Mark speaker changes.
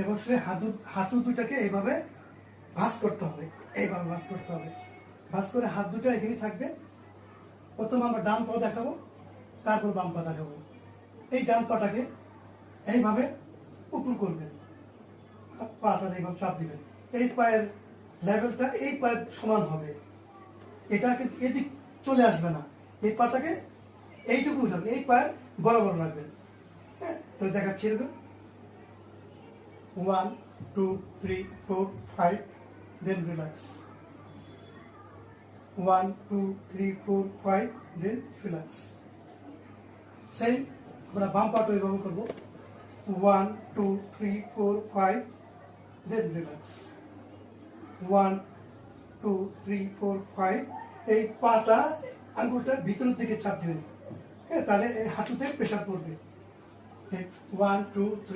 Speaker 1: এবং সে হাঁটু দুটাকে এইভাবে ভাঁজ করতে হবে, এইভাবে ভাঁজ করতে হবে। ভাঁজ করে হাত দুটো এখানে থাকবে। প্রথম আমরা ডান পা দেখাবো, তারপর বাম পা দেখাবো। এই ডান পাটাকে এইভাবে উপর করবেন, পাটা এইভাবে চাপ দিবেন। এই পায়ের লেভেলটা এই পায়ের সমান হবে, এটা কিন্তু এদিক চলে আসবে না। এই পাটাকে এইটুকু উঠাবেন, এই পায়ের বরাবর রাখবেন। হ্যাঁ, তো দেখাচ্ছি এরকম 1 2 3 4 5, দেন রিল্যাক্স। 1 2 3 4 5, দেন রিল্যাক্স। সেম আমরা বাম পাটা এইভাবে করবো 1 2 3 4 5, দেন রিল্যাক্স। 1 2 3 4 5। এই পাটা আঙ্গুলটা ভিতরের দিকে চাপ দিবেন। হ্যাঁ, তাহলে এই হাঁটুতে প্রেশার পড়বে। 1 2 3